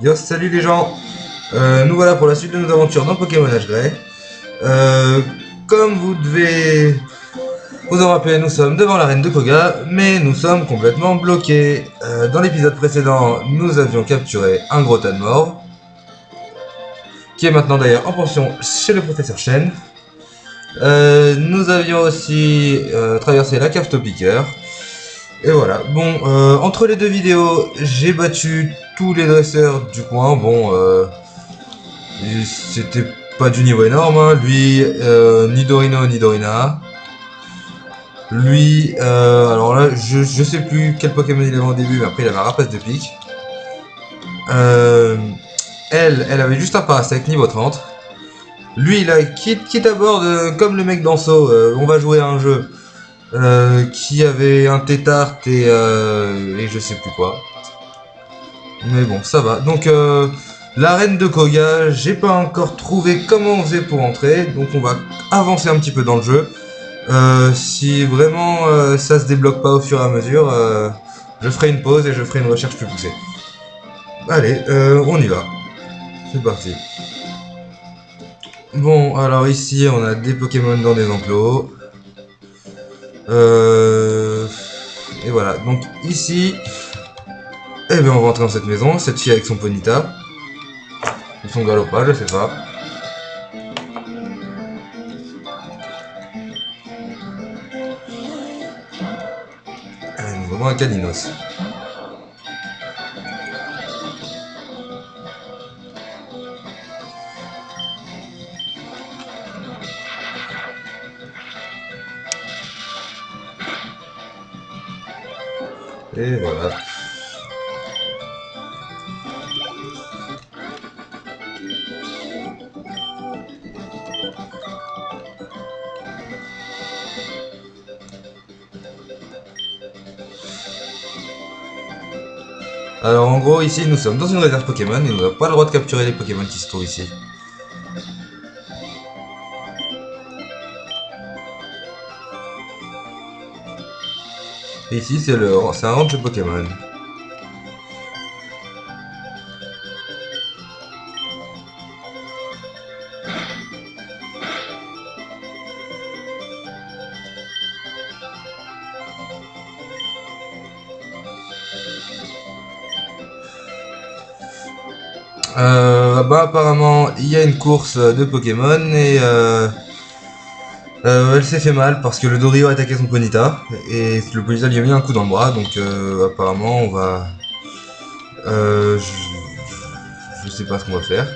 Yo, salut les gens. Nous voilà pour la suite de nos aventures dans Pokémon H-Grey. Euh, Comme vous devez vous en rappeler, nous sommes devant l'arène de Koga, mais nous sommes complètement bloqués. Dans l'épisode précédent, nous avions capturé un gros tas de morts, qui est maintenant d'ailleurs en pension chez le professeur Shen. Nous avions aussi traversé la cave Topiqueur. Et voilà. Bon, entre les deux vidéos, j'ai battu tous les dresseurs du coin. Bon, c'était pas du niveau énorme, hein. Lui, ni Dorino ni Dorina. Lui, alors là, je sais plus quel Pokémon il avait au début, mais après il avait un rapace de pique. Elle avait juste un Parasect niveau 30. Lui, là, quitte à bord comme le mec d'Anso, on va jouer à un jeu qui avait un tétart et je sais plus quoi. Mais bon, ça va. Donc, l'arène de Koga, j'ai pas encore trouvé comment on faisait pour entrer, donc on va avancer un petit peu dans le jeu. Si vraiment ça se débloque pas au fur et à mesure, je ferai une pause et je ferai une recherche plus poussée. Allez, on y va. C'est parti. Bon, alors ici on a des Pokémon dans des enclos. Et voilà, donc ici, eh bien on va entrer dans cette maison, cette fille avec son Ponyta. Ou son Galopa, je sais pas. Nous avons un Caninos. Et voilà. Alors en gros ici nous sommes dans une réserve Pokémon et nous n'avons pas le droit de capturer les Pokémon qui se trouvent ici. Et ici c'est un ranch Pokémon. Bah apparemment il y a une course de Pokémon et elle s'est fait mal parce que le Dorio a attaqué son Ponyta et le Ponyta lui a mis un coup dans le bras, donc apparemment on va... je sais pas ce qu'on va faire.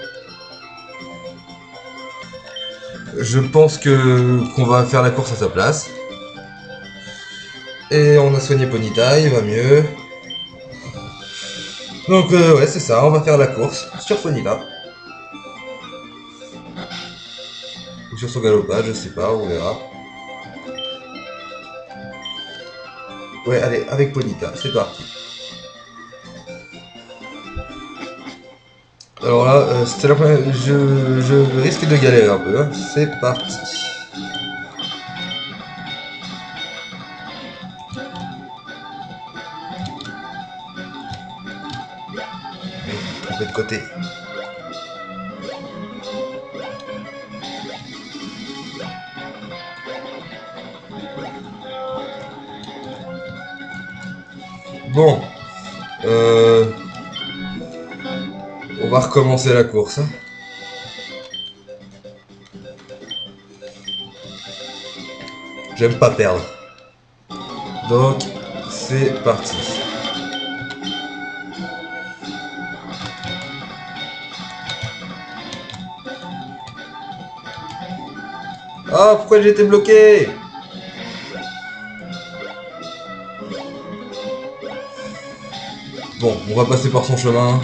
Je pense qu'on va faire la course à sa place. Et on a soigné Ponyta, il va mieux. Donc ouais c'est ça, on va faire la course sur Ponyta. Ou sur son galopade, je sais pas, on verra. Ouais allez, avec Ponyta, c'est parti. Alors là, c'était la première... je risque de galérer un peu, hein. C'est parti. On fait de côté. Bon. On va recommencer la course. Hein. J'aime pas perdre. Donc, c'est parti. Ah, pourquoi j'ai été bloqué? Bon, on va passer par son chemin.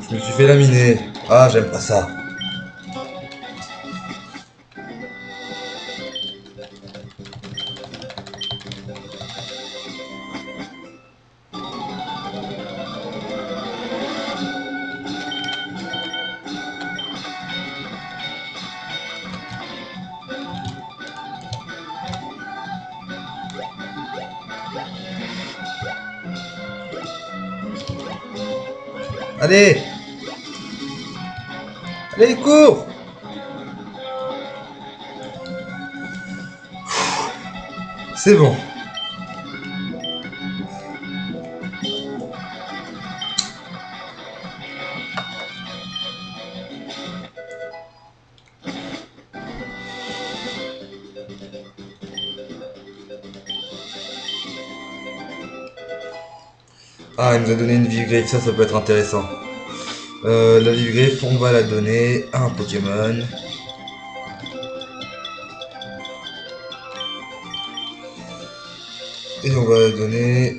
Je me suis fait laminer. Ah, j'aime pas ça. Allez! Allez, cours! C'est bon. Ah, il nous a donné une Vivgriffe, ça peut être intéressant. La Vivgriffe, on va la donner à un Pokémon. Et on va la donner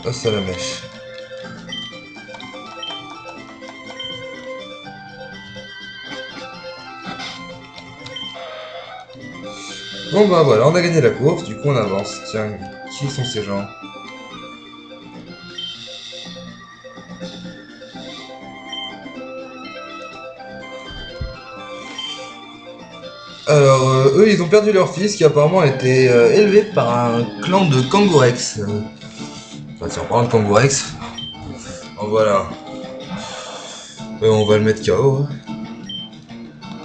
à Salamèche. Bon bah voilà, on a gagné la course, du coup on avance. Tiens, qui sont ces gens? Alors, eux, ils ont perdu leur fils qui apparemment a été élevé par un clan de Kangourex. Enfin, si on parle de Kangourex, bon, voilà. On va le mettre KO.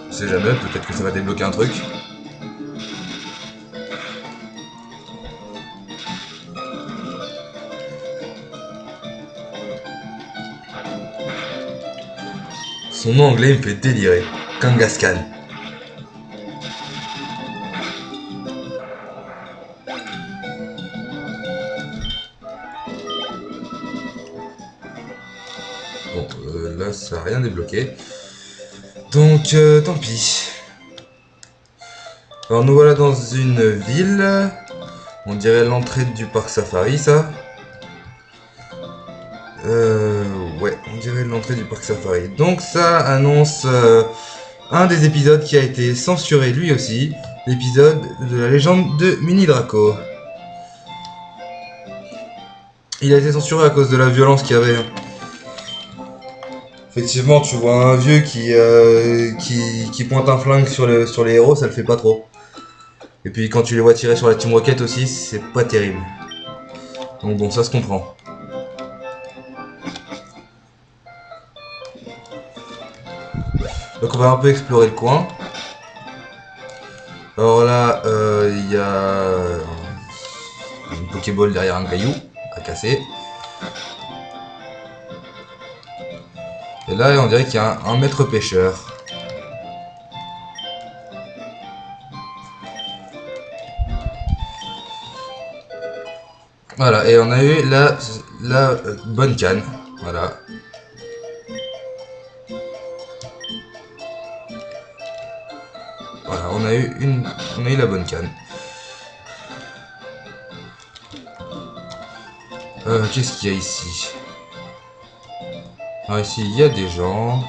On sait jamais, peut-être que ça va débloquer un truc. Son nom anglais me fait délirer. Kangaskhan. Bon, là, ça n'a rien débloqué. Donc, tant pis. Alors, nous voilà dans une ville. On dirait l'entrée du parc Safari, ça. Ouais, on dirait l'entrée du parc Safari. Donc, ça annonce un des épisodes qui a été censuré lui aussi. L'épisode de la légende de Mini Draco. Il a été censuré à cause de la violence qu'il y avait. Effectivement, tu vois un vieux qui pointe un flingue sur les héros, ça le fait pas trop. Et puis quand tu les vois tirer sur la Team Rocket aussi, c'est pas terrible. Donc bon, ça se comprend. Donc on va un peu explorer le coin. Alors là, il y a une Pokéball derrière un caillou à casser. Et là, on dirait qu'il y a un maître pêcheur. Voilà, et on a eu la bonne canne. Voilà. Voilà, on a eu la bonne canne. Qu'est-ce qu'il y a ici? Alors ici, il y a des gens.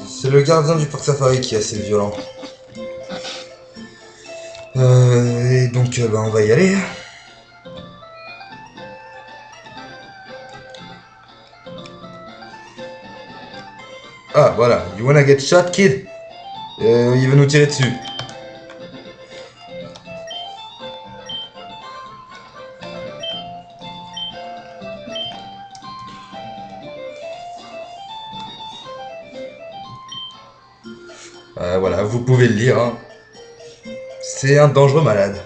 C'est le gardien du parc Safari qui est assez violent. Et donc, on va y aller. Ah, voilà. You wanna get shot, kid? Il veut nous tirer dessus. Voilà, vous pouvez le lire. Hein. C'est un dangereux malade.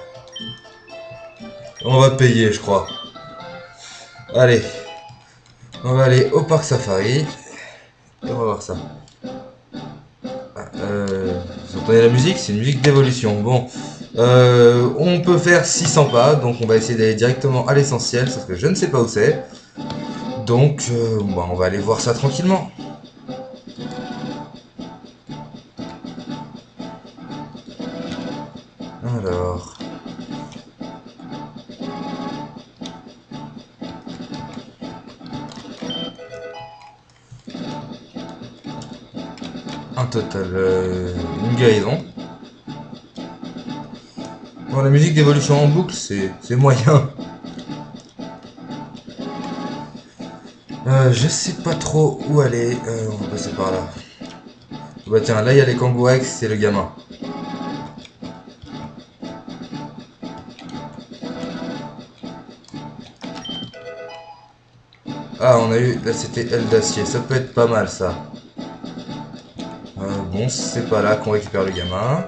On va payer, je crois. Allez. On va aller au parc Safari. Et on va voir ça. Vous entendez la musique? C'est une musique d'évolution. Bon. On peut faire 600 pas. Donc on va essayer d'aller directement à l'essentiel. Sauf que je ne sais pas où c'est. Donc on va aller voir ça tranquillement. Alors... un total... une guérison. Bon, la musique d'évolution en boucle, c'est moyen. Je sais pas trop où aller. On va passer par là. Bah tiens, là il y a les Kangourex, c'est le gamin. Ah, on a eu... Là c'était aile d'acier, ça peut être pas mal ça. Bon, c'est pas là qu'on récupère le gamin.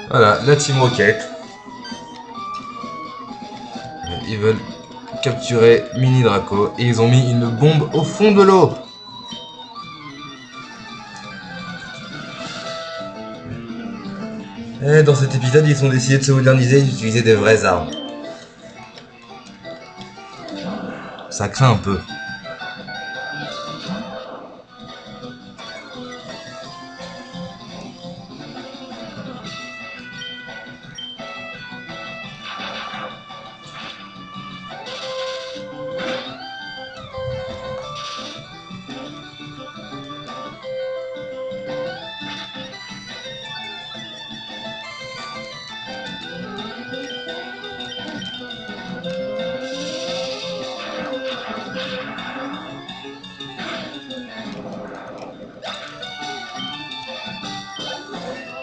Voilà, la Team Rocket. Ils veulent capturer Mini Draco et ils ont mis une bombe au fond de l'eau. Et dans cet épisode, ils ont décidé de se moderniser et d'utiliser des vraies armes. Ça craint un peu.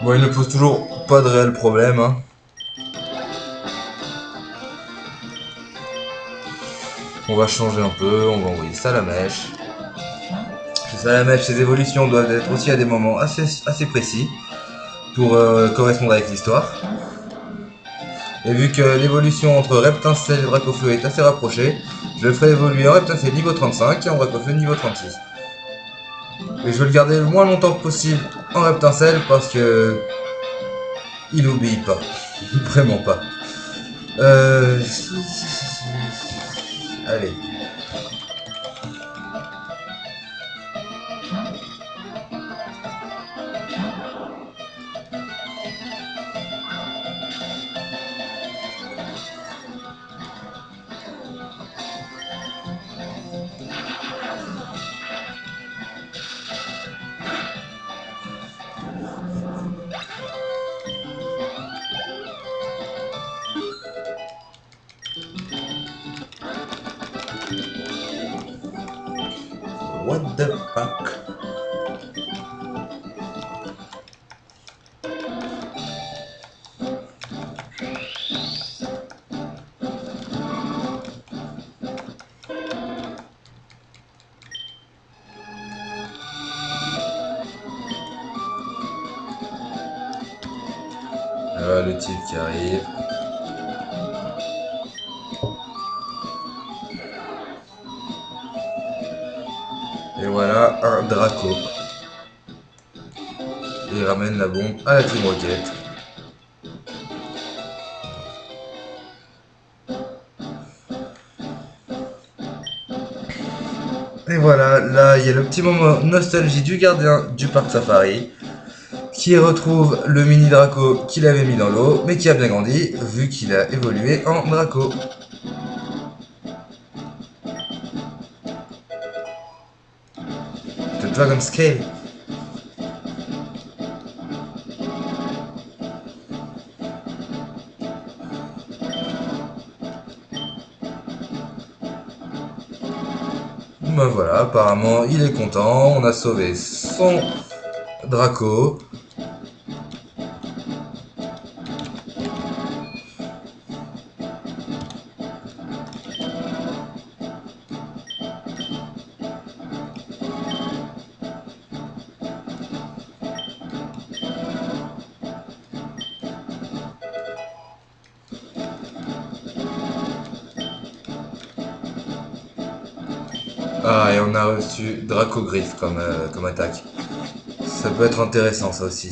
Bon, il ne pose toujours pas de réel problème, hein. On va changer un peu, on va envoyer Salamèche. Salamèche, ses évolutions doivent être aussi à des moments assez précis pour correspondre avec l'histoire. Et vu que l'évolution entre Reptincelle et Dracofeu est assez rapprochée, je le ferai évoluer en Reptincelle niveau 35 et en Dracofeu niveau 36. Et je vais le garder le moins longtemps possible en Reptincelle parce que il n'oublie pas. Vraiment pas. Allez. What the fuck? Le type qui arrive. Et voilà un Draco. Et il ramène la bombe à la Team Rocket. Et voilà, là il y a le petit moment nostalgie du gardien du parc safari qui retrouve le mini Draco qu'il avait mis dans l'eau, mais qui a bien grandi vu qu'il a évolué en Draco. The Dragon Scale. Ben voilà, apparemment il est content, on a sauvé son Draco. Ah, et on a reçu Dracogriffe comme attaque. Ça peut être intéressant ça aussi.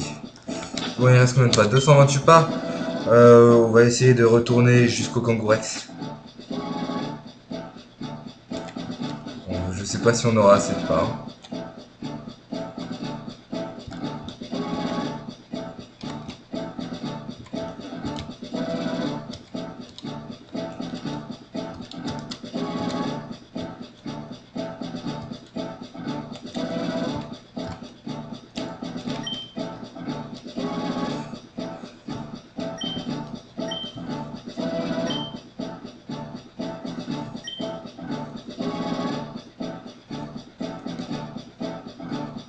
Bon, il reste combien de pas 228 pas. On va essayer de retourner jusqu'au Kangourex. Bon, je sais pas si on aura assez de pas.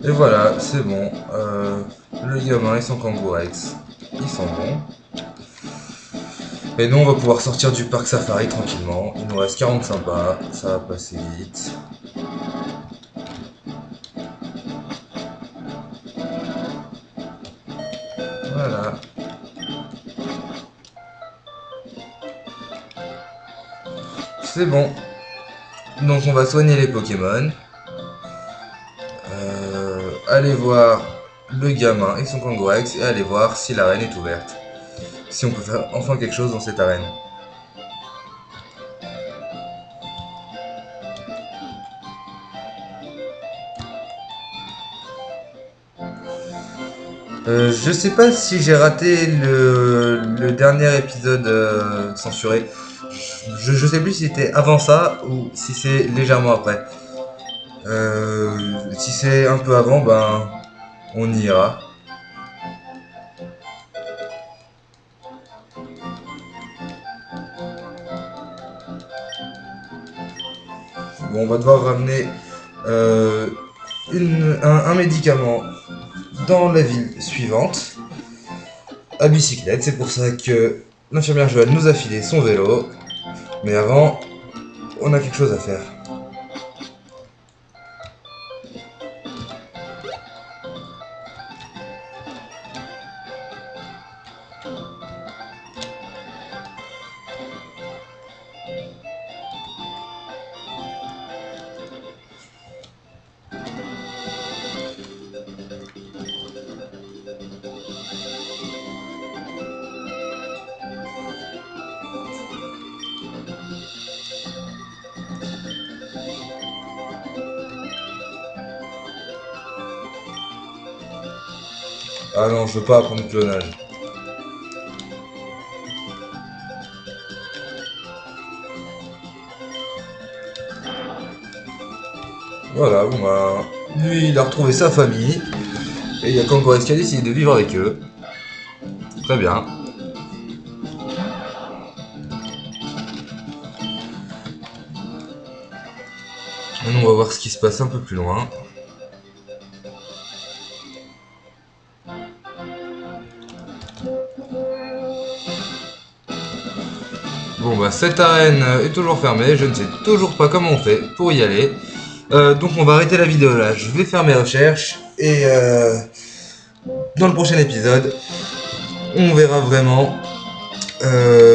Et voilà, c'est bon. Le gamin et son Kangourex, ils sont bons. Et nous, on va pouvoir sortir du parc safari tranquillement. Il nous reste 45 pas, ça va passer vite. Voilà. C'est bon. Donc on va soigner les Pokémon. Aller voir le gamin et son Kangourex et aller voir si l'arène est ouverte. Si on peut faire enfin quelque chose dans cette arène. Je sais pas si j'ai raté le dernier épisode censuré. Je sais plus si c'était avant ça ou si c'est légèrement après. Si c'est un peu avant, ben on y ira. Bon, on va devoir ramener un médicament dans la ville suivante à bicyclette. C'est pour ça que l'infirmière Joanne nous a filé son vélo. Mais avant, on a quelque chose à faire. Ah non, je veux pas apprendre le clonage. Voilà, bon bah, lui il a retrouvé sa famille, et il y a Kangourex qui a décidé de vivre avec eux. Très bien. Maintenant on va voir ce qui se passe un peu plus loin. Bon bah cette arène est toujours fermée, je ne sais toujours pas comment on fait pour y aller. Donc on va arrêter la vidéo là, je vais faire mes recherches et dans le prochain épisode, on verra vraiment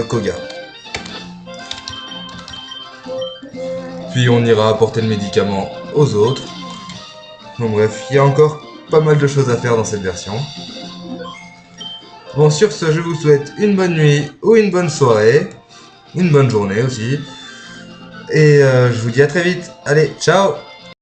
Koga. Puis on ira apporter le médicament aux autres. Donc bref, il y a encore pas mal de choses à faire dans cette version. Bon, sur ce, je vous souhaite une bonne nuit ou une bonne soirée. Une bonne journée aussi. Et je vous dis à très vite. Allez, ciao!